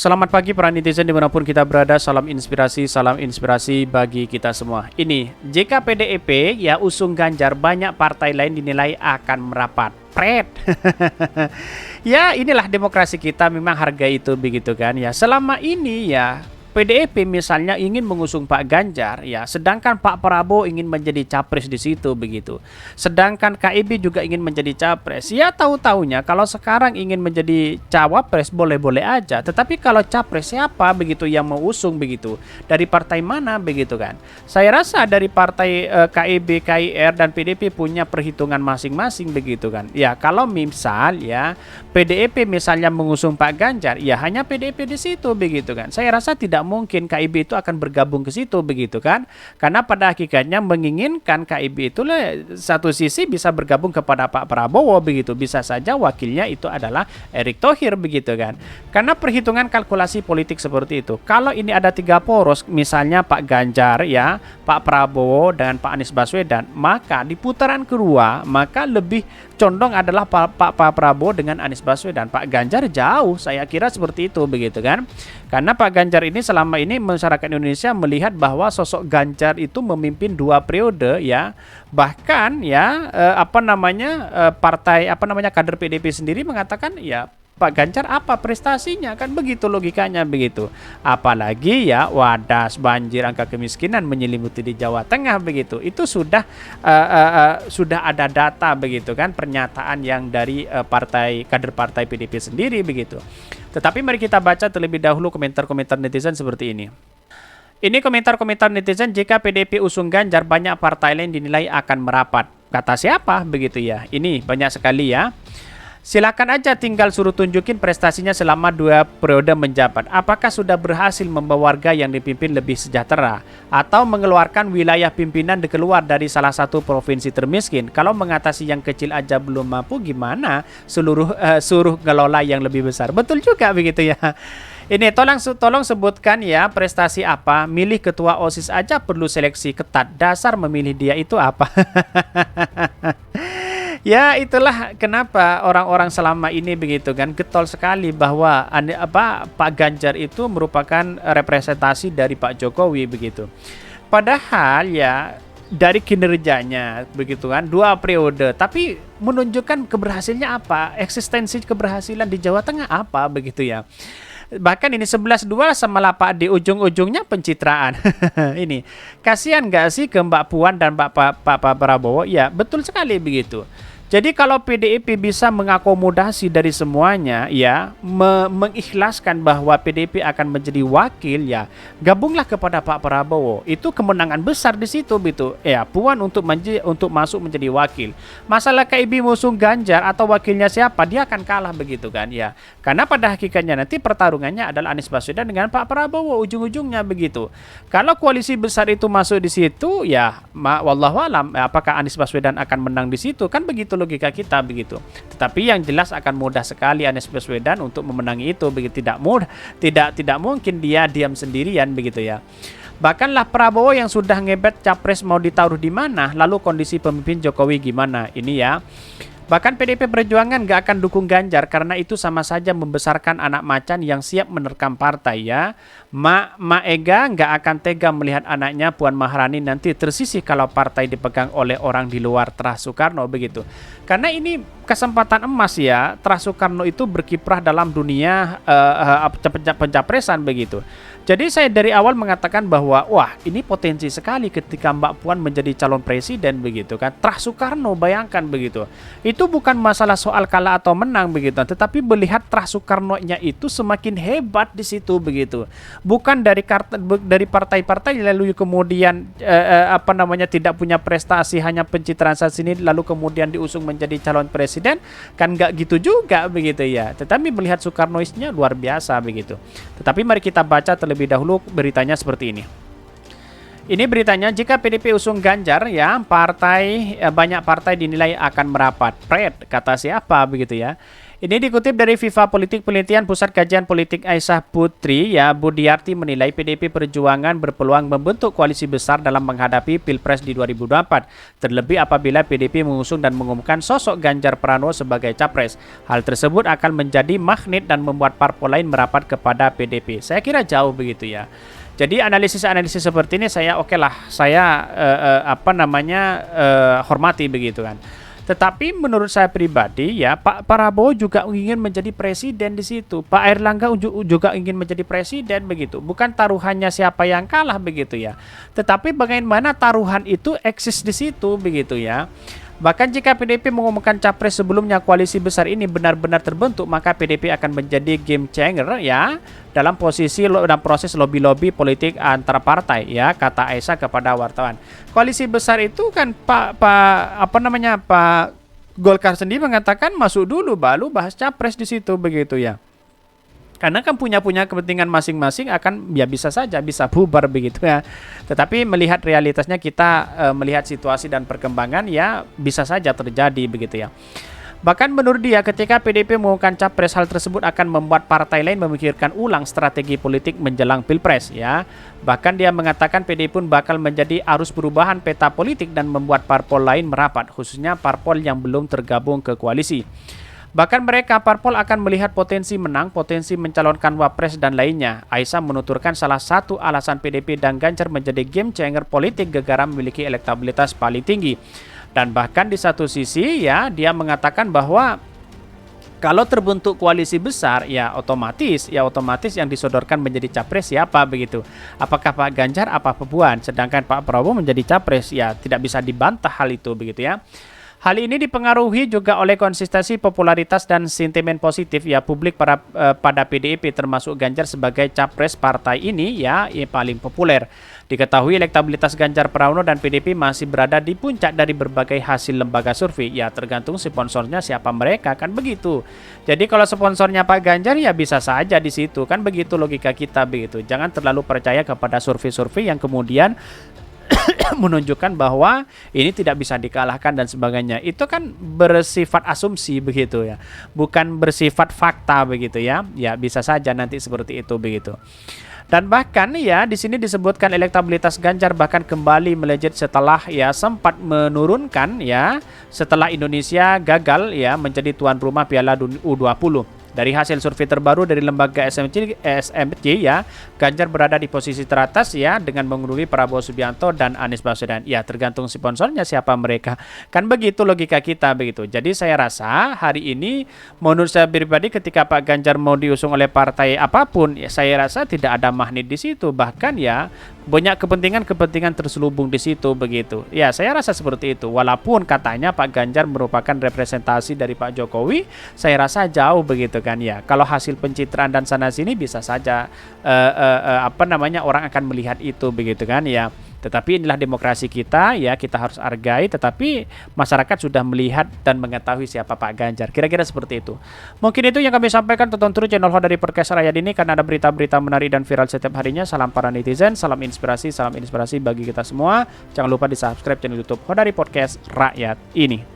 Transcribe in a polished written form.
Selamat pagi para netizen dimanapun kita berada, salam inspirasi bagi kita semua. Ini, jika PDIP ya usung Ganjar, banyak partai lain dinilai akan merapat. Pret. Ya inilah demokrasi kita, memang harga itu begitu kan ya. Selama ini ya PDIP misalnya ingin mengusung Pak Ganjar ya, sedangkan Pak Prabowo ingin menjadi capres di situ begitu. Sedangkan KIB juga ingin menjadi capres. Ya tahu-taunya kalau sekarang ingin menjadi cawapres boleh-boleh aja, tetapi kalau capres siapa begitu yang mau usung begitu? Dari partai mana begitu kan? Saya rasa dari partai KIB, KIR dan PDIP punya perhitungan masing-masing begitu kan. Ya kalau misal ya PDIP misalnya mengusung Pak Ganjar, ya hanya PDIP di situ begitu kan. Saya rasa tidak mungkin KIB itu akan bergabung ke situ begitu kan, karena pada hakikatnya menginginkan KIB itu satu sisi bisa bergabung kepada Pak Prabowo begitu, bisa saja wakilnya itu adalah Erick Thohir begitu kan, karena perhitungan kalkulasi politik seperti itu. Kalau ini ada tiga poros, misalnya Pak Ganjar ya, Pak Prabowo dan Pak Anies Baswedan, maka di putaran kedua maka lebih condong adalah Pak Prabowo dengan Anies Baswedan. Pak Ganjar jauh, saya kira seperti itu begitu kan, karena Pak Ganjar ini selama ini masyarakat Indonesia melihat bahwa sosok Ganjar itu memimpin 2 periode ya, bahkan ya kader PDIP sendiri mengatakan ya Pak Ganjar apa prestasinya, kan begitu logikanya begitu. Apalagi ya wadas, banjir, angka kemiskinan menyelimuti di Jawa Tengah begitu. Itu sudah ada data begitu kan, pernyataan yang dari kader partai PDIP sendiri begitu. Tetapi mari kita baca terlebih dahulu komentar-komentar netizen seperti ini. Ini komentar-komentar netizen, jika PDIP usung Ganjar banyak partai lain dinilai akan merapat. Kata siapa begitu ya? Ini banyak sekali ya. Silakan aja tinggal suruh tunjukin prestasinya selama 2 periode menjabat. Apakah sudah berhasil membawa warga yang dipimpin lebih sejahtera? Atau mengeluarkan wilayah pimpinan keluar dari salah satu provinsi termiskin? Kalau mengatasi yang kecil aja belum mampu, gimana suruh ngelola yang lebih besar? Betul juga begitu ya. Ini tolong sebutkan ya prestasi apa. Milih ketua OSIS aja perlu seleksi ketat. Dasar memilih dia itu apa? Ya itulah kenapa orang-orang selama ini begitu kan getol sekali bahwa Pak Ganjar itu merupakan representasi dari Pak Jokowi begitu. Padahal ya dari kinerjanya begitu kan 2 periode, tapi menunjukkan keberhasilannya apa? Eksistensi keberhasilan di Jawa Tengah apa begitu ya. Bahkan ini 11-2 sama lapak di ujung-ujungnya pencitraan. Ini kasihan gak sih ke Mbak Puan dan Pak Prabowo? Ya betul sekali begitu. Jadi kalau PDIP bisa mengakomodasi dari semuanya ya, mengikhlaskan bahwa PDIP akan menjadi wakil ya, gabunglah kepada Pak Prabowo. Itu kemenangan besar di situ gitu. Ya, Puan untuk masuk menjadi wakil. Masalah KIB musuh Ganjar atau wakilnya siapa, dia akan kalah begitu kan ya. Karena pada hakikatnya nanti pertarungannya adalah Anies Baswedan dengan Pak Prabowo ujung-ujungnya begitu. Kalau koalisi besar itu masuk di situ ya, wallahualam apakah Anies Baswedan akan menang di situ, kan begitu logika kita begitu. Tetapi yang jelas akan mudah sekali Anies Baswedan untuk memenangi itu begitu, tidak mungkin dia diam sendirian begitu ya. Bahkanlah Prabowo yang sudah ngebet capres mau ditaruh di mana, lalu kondisi pemimpin Jokowi gimana? Ini ya. Bahkan PDIP Perjuangan gak akan dukung Ganjar karena itu sama saja membesarkan anak macan yang siap menerkam partai ya. Mak Ega gak akan tega melihat anaknya Puan Maharani nanti tersisih kalau partai dipegang oleh orang di luar Terah Soekarno begitu. Karena ini kesempatan emas ya, Terah Soekarno itu berkiprah dalam dunia pencapresan begitu. Jadi saya dari awal mengatakan bahwa wah ini potensi sekali ketika Mbak Puan menjadi calon presiden begitu kan. Terah Soekarno bayangkan begitu. Itu bukan masalah soal kalah atau menang begitu, tetapi melihat Terah Soekarno-nya itu semakin hebat di situ begitu. Bukan dari partai-partai lalu kemudian tidak punya prestasi, hanya pencitraan saat sini lalu kemudian diusung menjadi calon presiden, kan nggak gitu juga begitu ya. Tetapi melihat Soekarnoisnya luar biasa begitu. Tetapi mari kita baca terlebih dahulu beritanya seperti ini. Ini beritanya, jika PDIP usung Ganjar ya, banyak partai dinilai akan merapat. Pret, kata siapa begitu ya. Ini dikutip dari Viva Politik Penelitian Pusat Kajian Politik Aisyah Putri, ya, Budiarti menilai PDIP Perjuangan berpeluang membentuk koalisi besar dalam menghadapi Pilpres di 2024, terlebih apabila PDIP mengusung dan mengumumkan sosok Ganjar Pranowo sebagai capres. Hal tersebut akan menjadi magnet dan membuat parpol lain merapat kepada PDIP. Saya kira jauh begitu ya. Jadi analisis seperti ini saya hormati begitu kan. Tetapi menurut saya pribadi ya, Pak Prabowo juga ingin menjadi presiden di situ. Pak Airlangga juga ingin menjadi presiden begitu. Bukan taruhannya siapa yang kalah begitu ya. Tetapi bagaimana taruhan itu eksis di situ begitu ya. Bahkan jika PDIP mengumumkan capres sebelumnya koalisi besar ini benar-benar terbentuk, maka PDIP akan menjadi game changer ya dalam proses lobby-lobby politik antar partai ya, kata Aisyah kepada wartawan. Koalisi besar itu kan Pak Golkar sendiri mengatakan masuk dulu baru bahas capres di situ begitu ya. Karena kan punya kepentingan masing-masing akan ya bisa saja bisa bubar begitu ya. Tetapi melihat realitasnya kita melihat situasi dan perkembangan ya bisa saja terjadi begitu ya. Bahkan menurut dia ketika PDIP mengumumkan capres, hal tersebut akan membuat partai lain memikirkan ulang strategi politik menjelang Pilpres ya. Bahkan dia mengatakan PDIP pun bakal menjadi arus perubahan peta politik dan membuat parpol lain merapat, khususnya parpol yang belum tergabung ke koalisi. Bahkan mereka parpol akan melihat potensi menang, potensi mencalonkan wapres dan lainnya. Aisyah menuturkan salah satu alasan PDIP dan Ganjar menjadi game changer politik gara-gara memiliki elektabilitas paling tinggi. Dan bahkan di satu sisi ya dia mengatakan bahwa kalau terbentuk koalisi besar ya otomatis yang disodorkan menjadi capres siapa begitu. Apakah Pak Ganjar apa Pak Puan? Sedangkan Pak Prabowo menjadi capres ya tidak bisa dibantah hal itu begitu ya. Hal ini dipengaruhi juga oleh konsistensi popularitas dan sentimen positif ya publik pada PDIP termasuk Ganjar sebagai capres partai ini ya yang paling populer. Diketahui elektabilitas Ganjar Pranowo dan PDIP masih berada di puncak dari berbagai hasil lembaga survei. Ya tergantung sponsornya siapa mereka kan begitu. Jadi kalau sponsornya Pak Ganjar ya bisa saja di situ kan begitu logika kita begitu. Jangan terlalu percaya kepada survei-survei yang kemudian menunjukkan bahwa ini tidak bisa dikalahkan dan sebagainya. Itu kan bersifat asumsi begitu ya. Bukan bersifat fakta begitu ya. Ya bisa saja nanti seperti itu begitu. Dan bahkan ya di sini disebutkan elektabilitas Ganjar bahkan kembali melejit setelah ya sempat menurunkan ya setelah Indonesia gagal ya menjadi tuan rumah Piala U20. Dari hasil survei terbaru dari lembaga SMC ya, Ganjar berada di posisi teratas ya dengan mengungguli Prabowo Subianto dan Anies Baswedan. Ya, tergantung sponsornya siapa mereka. Kan begitu logika kita begitu. Jadi saya rasa hari ini menurut saya pribadi ketika Pak Ganjar mau diusung oleh partai apapun, ya saya rasa tidak ada magnet di situ. Bahkan ya banyak kepentingan terselubung di situ begitu. Ya, saya rasa seperti itu. Walaupun katanya Pak Ganjar merupakan representasi dari Pak Jokowi, saya rasa jauh begitu kan ya. Kalau hasil pencitraan dan sana sini bisa saja orang akan melihat itu begitu kan ya. Tetapi inilah demokrasi kita ya, kita harus hargai, tetapi masyarakat sudah melihat dan mengetahui siapa Pak Ganjar. Kira-kira seperti itu. Mungkin itu yang kami sampaikan. Tonton terus channel Ho dari Podcast Rakyat ini karena ada berita-berita menarik dan viral setiap harinya. Salam para netizen, salam inspirasi bagi kita semua. Jangan lupa di subscribe channel YouTube Ho dari Podcast Rakyat ini.